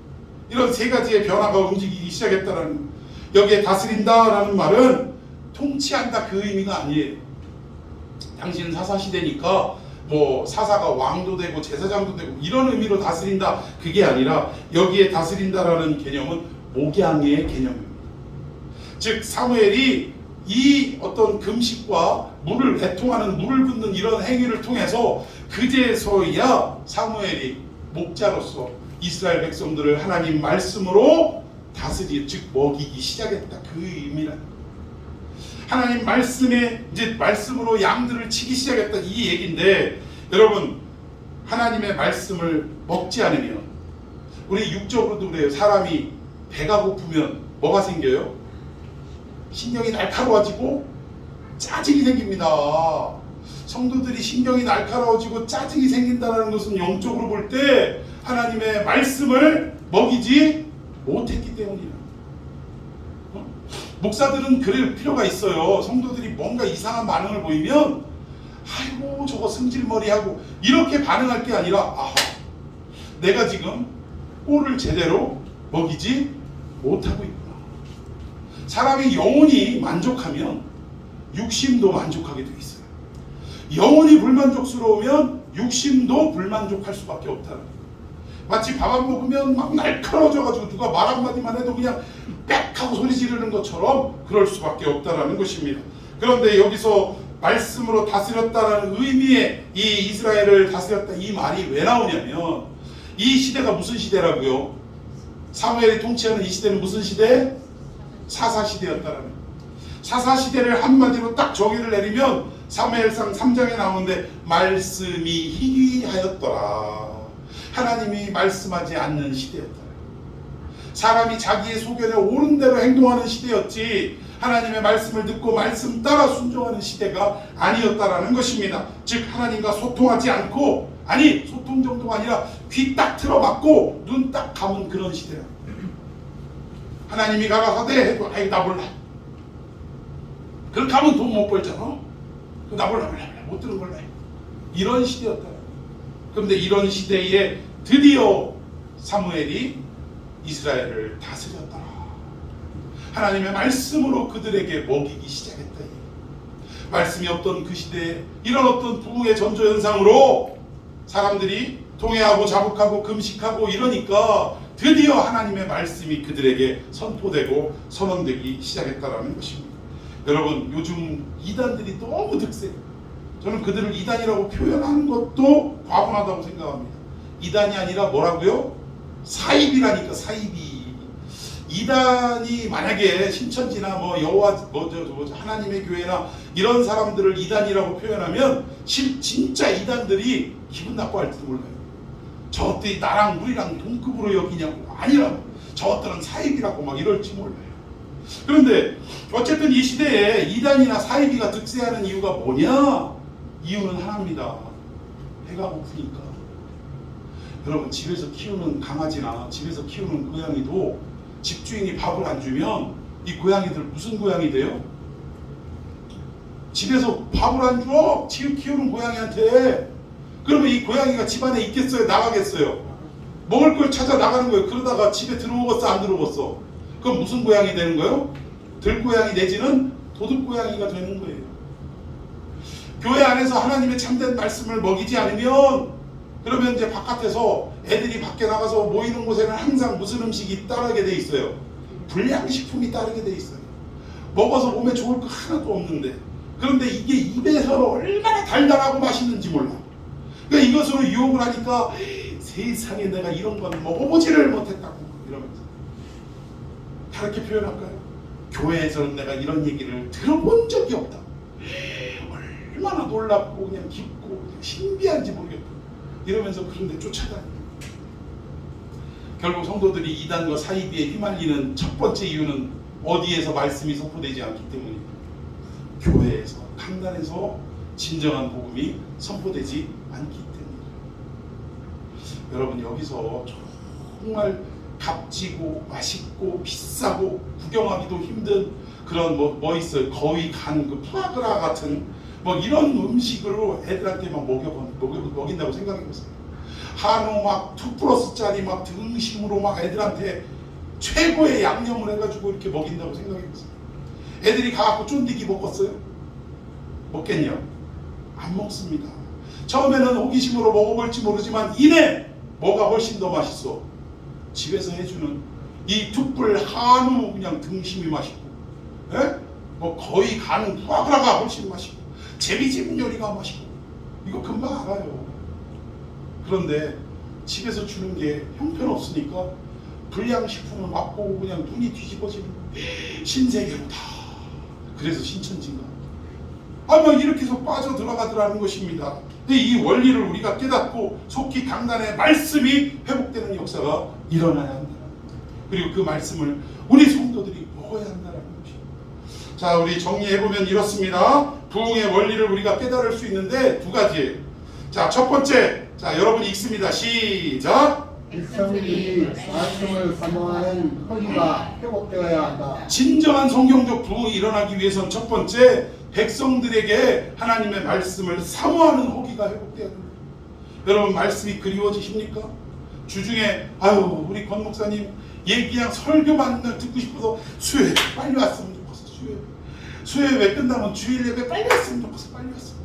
이런 세 가지의 변화가 움직이기 시작했다라는 거예요. 여기에 다스린다라는 말은 통치한다 그 의미가 아니에요. 당신은 사사시대니까 뭐 사사가 왕도 되고 제사장도 되고 이런 의미로 다스린다 그게 아니라 여기에 다스린다라는 개념은 목양의 개념입니다. 즉 사무엘이 이 어떤 금식과 물을 애통하는 물을 붓는 이런 행위를 통해서 그제서야 사무엘이 목자로서 이스라엘 백성들을 하나님 말씀으로 다스리, 즉 먹이기 시작했다 그 의미란. 하나님 말씀에 이제 말씀으로 양들을 치기 시작했다 이 얘기인데, 여러분 하나님의 말씀을 먹지 않으면 우리 육적으로도 그래요. 사람이 배가 고프면 뭐가 생겨요? 신경이 날카로워지고 짜증이 생깁니다. 성도들이 신경이 날카로워지고 짜증이 생긴다는 것은 영적으로 볼 때 하나님의 말씀을 먹이지 못했기 때문이다. 목사들은 그럴 필요가 있어요. 성도들이 뭔가 이상한 반응을 보이면 아이고 저거 승질머리하고 이렇게 반응할 게 아니라 아, 내가 지금 꼴을 제대로 먹이지 못하고 있구나. 사람이 영혼이 만족하면 육심도 만족하게 돼 있어요. 영혼이 불만족스러우면 육심도 불만족할 수밖에 없다는 거예요. 마치 밥 안 먹으면 막 날카로워져가지고 누가 말 한마디만 해도 그냥 빽 하고 소리 지르는 것처럼 그럴 수밖에 없다는 것입니다. 그런데 여기서 말씀으로 다스렸다라는 의미의 이 이스라엘을 다스렸다 이 말이 왜 나오냐면, 이 시대가 무슨 시대라고요? 사무엘이 통치하는 이 시대는 무슨 시대? 사사시대였다라는. 사사시대를 한마디로 딱 정의를 내리면 사무엘상 3장에 나오는데 말씀이 희귀하였더라. 하나님이 말씀하지 않는 시대였다. 사람이 자기의 소견에 옳은 대로 행동하는 시대였지 하나님의 말씀을 듣고 말씀 따라 순종하는 시대가 아니었다라는 것입니다. 즉 하나님과 소통하지 않고, 아니 소통 정도가 아니라 귀 딱 틀어막고 눈 딱 감은 그런 시대라. 하나님이 가라사대 해도 아이 나 몰라. 그렇게 하면 돈 못 벌잖아. 나 몰라 못 들은 걸래. 이런 시대였다. 그런데 이런 시대에 드디어 사무엘이 이스라엘을 다스렸더라. 하나님의 말씀으로 그들에게 먹이기 시작했다. 말씀이 없던 그 시대에 이런 어떤 부흥의 전조현상으로 사람들이 통회하고 자복하고 금식하고 이러니까 드디어 하나님의 말씀이 그들에게 선포되고 선언되기 시작했다라는 것입니다. 여러분 요즘 이단들이 너무 득세. 저는 그들을 이단이라고 표현하는 것도 과분하다고 생각합니다. 이단이 아니라 뭐라고요? 사입이라니까. 사입이. 이단이 만약에 신천지나 뭐 여호와 하나님의 교회나 이런 사람들을 이단이라고 표현하면 진짜 이단들이 기분 나빠할지도 몰라요. 저것들이 나랑 우리랑 동급으로 여기냐고. 아니라고. 저것들은 사입이라고 막 이럴지 몰라요. 그런데 어쨌든 이 시대에 이단이나 사이비가 득세하는 이유가 뭐냐? 이유는 하나입니다. 배가 고프니까. 여러분, 집에서 키우는 강아지나 집에서 키우는 고양이도 집주인이 밥을 안 주면 이 고양이들 무슨 고양이 돼요? 집에서 밥을 안 줘? 집 키우는 고양이한테. 그러면 이 고양이가 집안에 있겠어요? 나가겠어요? 먹을 걸 찾아 나가는 거예요. 그러다가 집에 들어오겠어? 안 들어오겠어? 그럼 무슨 고양이 되는 거예요? 들고양이 내지는 도둑고양이가 되는 거예요. 교회 안에서 하나님의 참된 말씀을 먹이지 않으면, 그러면 이제 바깥에서 애들이 밖에 나가서 모이는 곳에는 항상 무슨 음식이 따르게 돼 있어요? 불량식품이 따르게 돼 있어요. 먹어서 몸에 좋을 거 하나도 없는데, 그런데 이게 입에서 얼마나 달달하고 맛있는지 몰라. 그러니까 이것으로 유혹을 하니까 세상에 내가 이런 건 먹어보지를 못했다고 이러면서. 다르게 표현할까요? 교회에서는 내가 이런 얘기를 들어본 적이 없다. 얼마나 놀랍고 그냥 깊고 그냥 신비한지 모르겠다. 이러면서 그런데 쫓아다니고. 결국 성도들이 이단과 사이비에 휘말리는 첫 번째 이유는 어디에서 말씀이 선포되지 않기 때문입니다. 교회에서, 강단에서 진정한 복음이 선포되지 않기 때문입니다. 여러분, 여기서 정말 값지고 맛있고 비싸고 구경하기도 힘든 그런 뭐 있어요? 거위 간 그 푸아그라 같은 뭐 이런 음식으로 애들한테 막 먹인다고 생각해보세요. 한우 막 2+짜리 막 등심으로 막 애들한테 최고의 양념을 해가지고 이렇게 먹인다고 생각해보세요. 애들이 가갖고 쫀디기 먹었어요? 먹겠냐? 안 먹습니다. 처음에는 호기심으로 먹어볼지 모르지만 이내 뭐가 훨씬 더 맛있어? 집에서 해주는 이 툭불 한우 그냥 등심이 맛있고, 에? 뭐 거의 가는 푸아그라가 훨씬 맛있고, 제비집 요리가 맛있고, 이거 금방 알아요. 그런데 집에서 주는 게 형편없으니까 불량식품을 맛보고 그냥 눈이 뒤집어지는 신세계로다. 그래서 신천지인가? 아마 이렇게 해서 빠져 들어가더라는 것입니다. 이 원리를 우리가 깨닫고 속히 강단의 말씀이 회복되는 역사가 일어나야 한다. 그리고 그 말씀을 우리 성도들이 먹어야 한다는 것입니다. 자, 우리 정리해보면 이렇습니다. 부흥의 원리를 우리가 깨달을 수 있는데 두 가지예요. 자, 첫 번째, 자, 여러분이 읽습니다. 시작. 백성들이 말씀을 사모하는 허리가 회복되어야 한다. 진정한 성경적 부흥이 일어나기 위해서는 첫 번째, 백성들에게 하나님의 말씀을 사모하는 호기가 회복되어야 합니다. 여러분, 말씀이 그리워지십니까? 주중에 아유 우리 권 목사님 얘기랑 설교만 듣고 싶어서 수요일 빨리 왔으면 좋겠어. 수요일 왜 끝나면 주일 예배 빨리 왔으면 좋겠어. 빨리 왔으면.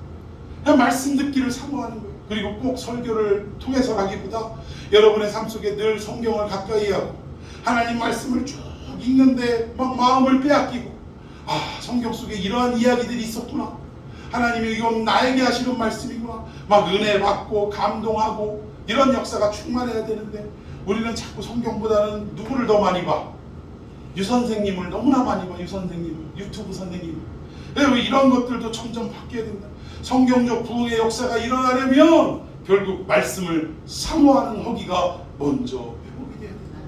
그냥 말씀 듣기를 사모하는 거예요. 그리고 꼭 설교를 통해서라기보다 여러분의 삶 속에 늘 성경을 가까이 하고 하나님 말씀을 쭉 읽는데 막 마음을 빼앗기고, 아, 성경 속에 이러한 이야기들이 있었구나. 하나님이 이건 나에게 하시는 말씀이구나. 막 은혜 받고 감동하고 이런 역사가 충만해야 되는데 우리는 자꾸 성경보다는 누구를 더 많이 봐? 유 선생님을 너무나 많이 봐. 유 선생님을, 유튜브 선생님을. 이런 것들도 점점 바뀌어야 된다. 성경적 부흥의 역사가 일어나려면 결국 말씀을 사모하는 허기가 먼저 회복이 돼야 된다.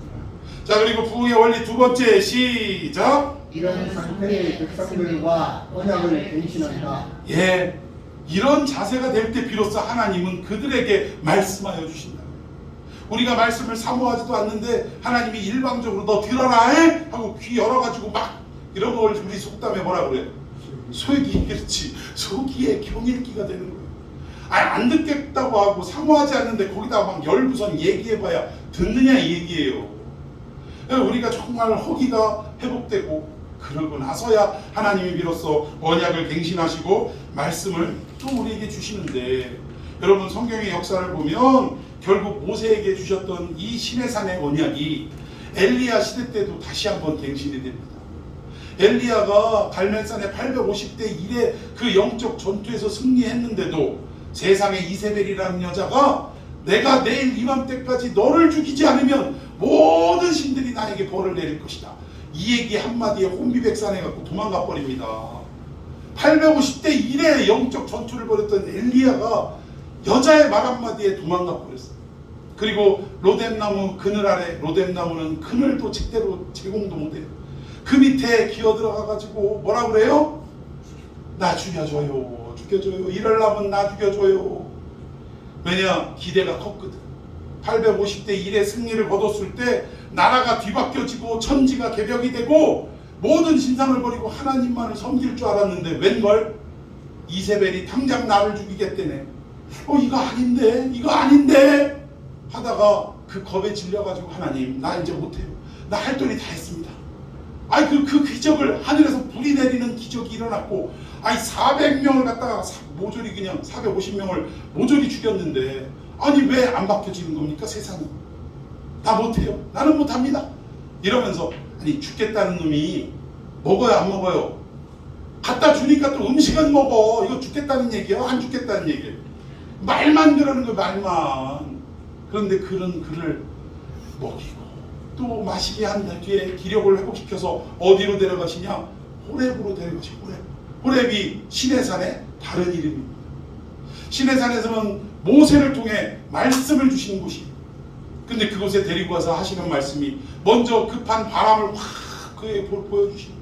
자, 그리고 부흥의 원리 두 번째, 시작. 이런 상태의 백성들과 언약을 갱신한다. 예, 이런 자세가 될 때 비로소 하나님은 그들에게 말씀하여 주신다. 우리가 말씀을 사모하지도 않는데 하나님이 일방적으로 너 들어라 해? 하고 귀 열어가지고 막 이런 걸 우리 속담에 뭐라 그래? 소액이, 그렇지. 소기의 경일기가 되는 거예요. 안 듣겠다고 하고 사모하지 않는데 거기다 막 열부선 얘기해봐야 듣느냐 이 얘기예요. 우리가 정말 허기가 회복되고 그러고 나서야 하나님이 비로소 언약을 갱신하시고 말씀을 또 우리에게 주시는데, 여러분 성경의 역사를 보면 결국 모세에게 주셨던 이 시내산의 언약이 엘리야 시대 때도 다시 한번 갱신이 됩니다. 엘리야가 갈멜산의 850대 1의 그 영적 전투에서 승리했는데도 세상에 이세벨이라는 여자가 내가 내일 이맘때까지 너를 죽이지 않으면 모든 신들이 나에게 벌을 내릴 것이다. 이 얘기 한마디에 혼비백산해 갖고 도망가 버립니다. 850대 1의 영적 전투를 벌였던 엘리야가 여자의 말 한마디에 도망가 버렸어요. 그리고 로뎀나무 그늘 아래, 로뎀나무는 그늘도 제대로 제공도 못해요. 그 밑에 기어 들어가가지고 뭐라 그래요? 나 죽여줘요, 죽여줘요. 이럴라면 나 죽여줘요. 왜냐? 기대가 컸거든. 850대 1의 승리를 거뒀을 때 나라가 뒤바뀌어지고 천지가 개벽이 되고 모든 신상을 버리고 하나님만을 섬길 줄 알았는데 웬걸? 이세벨이 당장 나를 죽이겠다네. 이거 아닌데, 이거 아닌데 하다가 그 겁에 질려가지고 하나님, 나 이제 못해요. 나 할 도리 다 했습니다. 아니 그 기적을, 하늘에서 불이 내리는 기적이 일어났고, 아니 400명을 갖다가 모조리 그냥 450명을 모조리 죽였는데, 아니 왜 안 바뀌어지는 겁니까? 세상이 다 못해요. 나는 못합니다. 이러면서, 아니 죽겠다는 놈이 먹어요 안 먹어요? 갖다 주니까 또 음식은 먹어. 이거 죽겠다는 얘기야? 안 죽겠다는 얘기야? 말만 그러는 거야, 말만. 그런데 그런 그를 먹이고 또 마시게 한 뒤에 기력을 회복시켜서 어디로 데려가시냐? 호렙으로 데려가시. 호렙이 시내산의 다른 이름입니다. 시내산에서는 모세를 통해 말씀을 주시는 곳이, 근데 그곳에 데리고 와서 하시는 말씀이 먼저 급한 바람을 확 그에 보여주시는,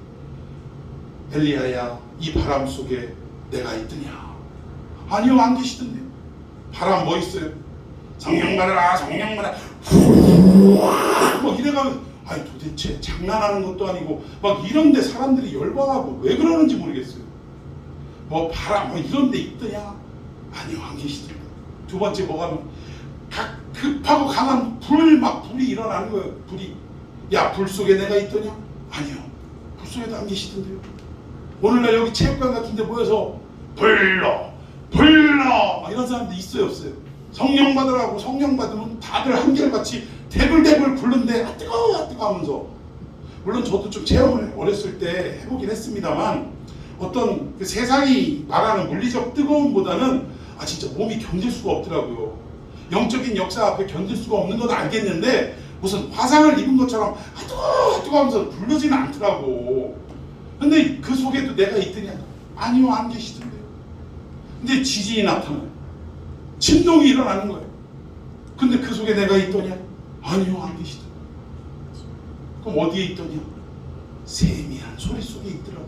엘리야야 이 바람 속에 내가 있더냐? 아니요, 안 계시던데. 바람 뭐 있어요? 성령 받아라, 성령 받아라, 뭐 이래가면, 아니 도대체 장난하는 것도 아니고 막 이런데 사람들이 열광하고 왜 그러는지 모르겠어요. 뭐 바람 뭐 이런데 있더냐? 아니요, 안 계시더라. 두 번째 뭐가, 급하고 강한 불이 일어나는 거예요. 불이. 야, 불 속에 내가 있더냐? 아니요, 불 속에도 안 계시던데요. 오늘날 여기 체육관 같은 데 모여서 불러 이런 사람들 있어요 없어요? 성령 받으라고, 성령 받으면 다들 한결같이 대굴대굴 굴는데 아 뜨거워 하면서, 물론 저도 좀 체험을 어렸을 때 해보긴 했습니다만, 어떤 그 세상이 말하는 물리적 뜨거움보다는 진짜 몸이 견딜 수가 없더라고요. 영적인 역사 앞에 견딜 수가 없는 건 알겠는데 무슨 화상을 입은 것처럼 뜨거워 하면서 부르지는 않더라고. 근데 그 속에도 내가 있더냐? 아니요, 안 계시던데요. 근데 지진이 나타나요. 진동이 일어나는 거예요. 근데 그 속에 내가 있더냐? 아니요, 안 계시던데요. 그럼 어디에 있더냐? 세미한 소리 속에 있더라고요.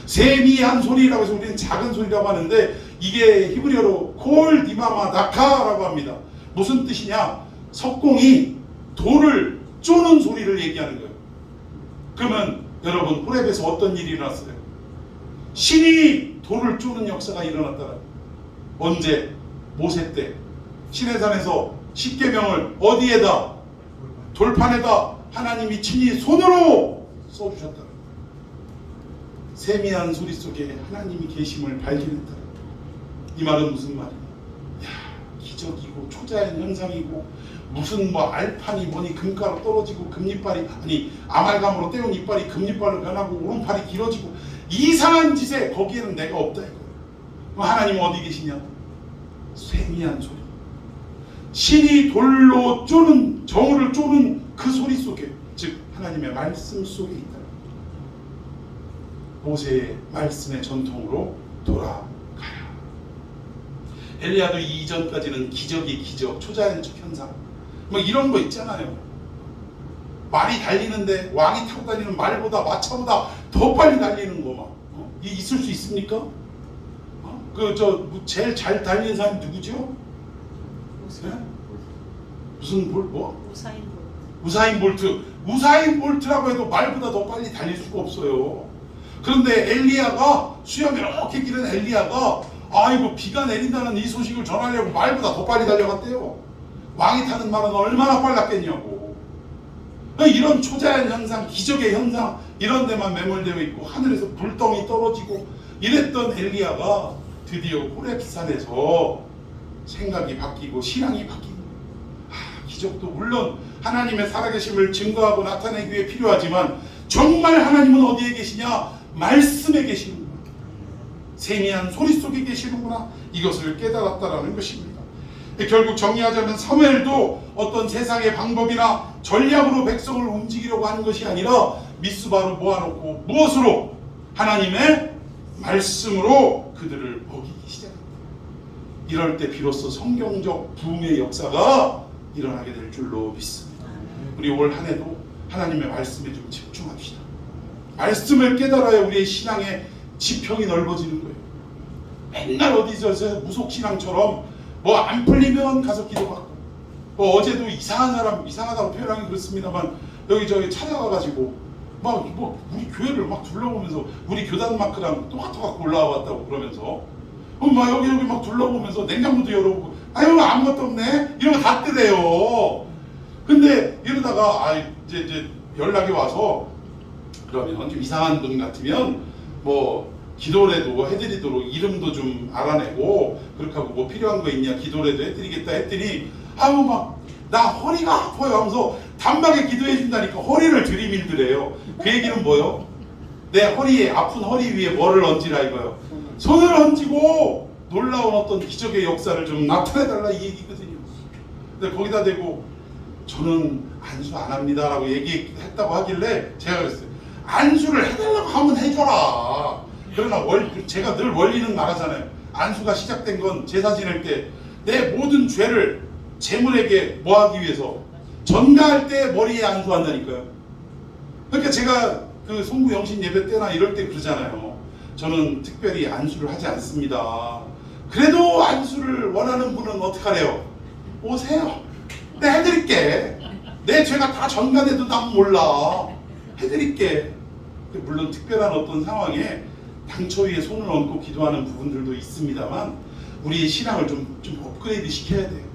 세미한 소리라고 해서 우리는 작은 소리라고 하는데, 이게 히브리어로 콜 디마마 다카라고 합니다. 무슨 뜻이냐? 석공이 돌을 쪼는 소리를 얘기하는 거예요. 그러면 여러분, 호렙에서 어떤 일이 일어났어요? 신이 돌을 쪼는 역사가 일어났더라. 언제? 모세 때 시내산에서 십계명을 어디에다? 돌판에다 하나님이 친히 손으로 써주셨다. 세미한 소리 속에 하나님이 계심을 발견했다. 이 말은 무슨 말이야? 기적이고 초자연 현상이고 무슨 뭐 알판이 뭐니 금가루 떨어지고 금이빨이, 아니 아말감으로 떼운 이빨이 금이빨로 변하고 오른팔이 길어지고 이상한 짓에 거기에는 내가 없다 이거예요. 그럼 하나님은 어디 계시냐? 세미한 소리, 신이 돌로 쪼는, 정우를 쪼는 그 소리 속에, 즉 하나님의 말씀 속에 있다. 모세의 말씀의 전통으로 돌아가라. 엘리야도 이전까지는 기적이 기적, 초자연적 현상 뭐 이런 거 있잖아요. 말이 달리는데 왕이 타고 다니는 말보다 마차보다 더 빨리 달리는 거 막, 이게 있을 수 있습니까? 제일 잘 달리는 사람이 누구죠? 네? 무슨 우사인 볼트. 우사인 볼트라고 해도 말보다 더 빨리 달릴 수가 없어요. 그런데 엘리야가, 수염이 이렇게 기른 엘리야가 아이고 비가 내린다는 이 소식을 전하려고 말보다 더 빨리 달려갔대요. 왕이 타는 말은 얼마나 빨랐겠냐고. 이런 초자연 현상, 기적의 현상 이런 데만 매몰되어 있고 하늘에서 불덩이 떨어지고 이랬던 엘리야가 드디어 호렙산에서 생각이 바뀌고 신앙이 바뀌는 거예요. 기적도 물론 하나님의 살아계심을 증거하고 나타내기 위해 필요하지만, 정말 하나님은 어디에 계시냐? 말씀에 계시는구나. 세미한 소리 속에 계시는구나. 이것을 깨달았다라는 것입니다. 결국 정리하자면 사무엘도 어떤 세상의 방법이나 전략으로 백성을 움직이려고 하는 것이 아니라 미스바로 모아놓고 무엇으로? 하나님의 말씀으로 그들을 먹이기 시작합니다. 이럴 때 비로소 성경적 부흥의 역사가 일어나게 될 줄로 믿습니다. 우리 올 한 해도 하나님의 말씀에 좀 집중합시다. 말씀을 깨달아야 우리의 신앙의 지평이 넓어지는 거예요. 맨날 어디서 무속신앙처럼 뭐 안 풀리면 가서 기도받고, 뭐 어제도 이상한 사람, 이상하다고 표현하기 그렇습니다만 여기저기 찾아가가지고 막 뭐 우리 교회를 막 둘러보면서 우리 교단 마크랑 똑같아갖고 올라왔다고 그러면서 막 여기 막 둘러보면서 냉장고도 열어보고 아유 아무것도 없네 이러면 다 뜨대요. 근데 이러다가 이제 연락이 와서 그러면 좀 이상한 분 같으면 뭐 기도라도 해드리도록 이름도 좀 알아내고 그렇게 하고 뭐 필요한 거 있냐 기도라도 해드리겠다 했더니 아유 막 나 허리가 아파요 하면서 단박에 기도해 준다니까 허리를 들이밀더래요. 그 얘기는 뭐요? 내 허리에 아픈 허리 위에 뭐를 얹으라 이거요. 손을 얹고 놀라운 어떤 기적의 역사를 좀 나타내달라 이 얘기거든요. 근데 거기다 대고 저는 안수 안 합니다라고 얘기했다고 하길래 제가 그랬어요. 안수를 해달라고 하면 해줘라. 그러나 제가 늘 원리는 말하잖아요. 안수가 시작된 건 제사 지낼 때 내 모든 죄를 재물에게 뭐하기 위해서 전가할 때 머리에 안수한다니까요. 그러니까 제가 그 송구 영신 예배 때나 이럴 때 그러잖아요. 저는 특별히 안수를 하지 않습니다. 그래도 안수를 원하는 분은 어떡하래요? 오세요. 내가 해드릴게. 내 죄가 다 전가돼도 난 몰라. 해드릴게. 물론 특별한 어떤 상황에 당처 위에 손을 얹고 기도하는 부분들도 있습니다만 우리의 신앙을 좀 업그레이드 시켜야 돼요.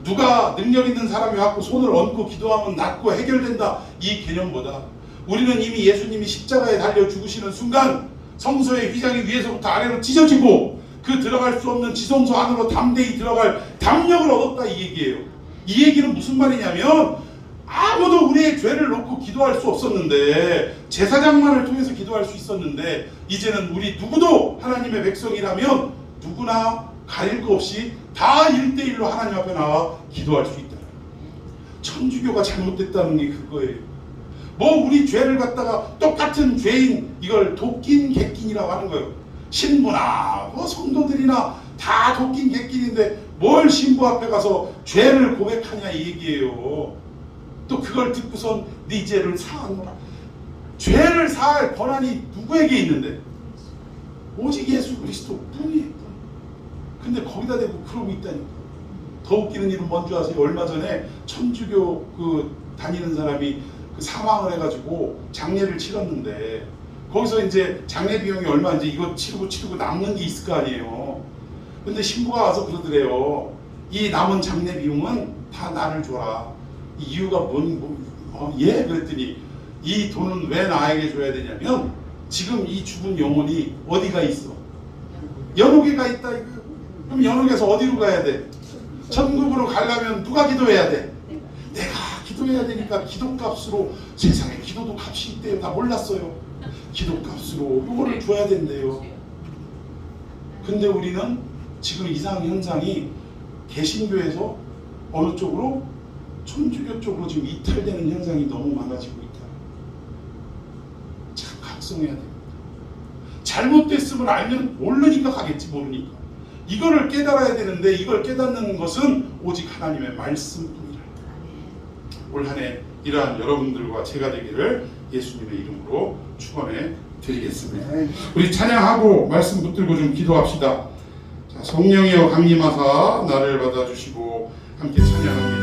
누가 능력 있는 사람이 갖고 손을 얹고 기도하면 낫고 해결된다 이 개념보다 우리는 이미 예수님이 십자가에 달려 죽으시는 순간 성소의 휘장이 위에서부터 아래로 찢어지고 그 들어갈 수 없는 지성소 안으로 담대히 들어갈 담력을 얻었다 이 얘기예요. 이 얘기는 무슨 말이냐면 아무도 우리의 죄를 놓고 기도할 수 없었는데 제사장만을 통해서 기도할 수 있었는데 이제는 우리 누구도 하나님의 백성이라면 누구나 가릴 거 없이 다 1대1로 하나님 앞에 나와 기도할 수 있다. 천주교가 잘못됐다는 게 그거예요. 뭐 우리 죄를 갖다가 똑같은 죄인 이걸 도낀 객긴이라고 하는 거예요. 신부나 뭐 성도들이나 다 도낀 객긴인데 뭘 신부 앞에 가서 죄를 고백하냐 이 얘기예요. 또 그걸 듣고선 네 죄를 사하노라. 죄를 사할 권한이 누구에게 있는데? 오직 예수 그리스도 뿐이에요. 근데 거기다 대고 그러고 있다니까. 더 웃기는 일은 뭔지 아세요? 얼마 전에 천주교 그 다니는 사람이 그 사망을 해가지고 장례를 치렀는데 거기서 이제 장례 비용이 얼마인지 이거 치르고 남는 게 있을 거 아니에요. 근데 신부가 와서 그러더래요. 이 남은 장례 비용은 다 나를 줘라. 이유가 예? 그랬더니 이 돈은 왜 나에게 줘야 되냐면 지금 이 죽은 영혼이 어디가 있어? 연옥에 가 있다 이거예요. 그럼 연옥에서 어디로 가야 돼? 천국으로 가려면 누가 기도해야 돼? 내가 기도해야 되니까 기도값으로 세상에 기도도 값이 있대요. 나 몰랐어요. 기도값으로 이거를 줘야 된대요. 근데 우리는 지금 이상 현상이 개신교에서 어느 쪽으로? 천주교 쪽으로 지금 이탈되는 현상이 너무 많아지고 있다. 참 각성해야 됩니다. 잘못됐음을 알면 모르니까 가겠지 모르니까. 이거를 깨달아야 되는데 이걸 깨닫는 것은 오직 하나님의 말씀뿐이라. 올 한 해 이러한 여러분들과 제가 되기를 예수님의 이름으로 축원해 드리겠습니다. 우리 찬양하고 말씀 붙들고 좀 기도합시다. 자, 성령이여 강림하사 나를 받아주시고 함께 찬양합니다.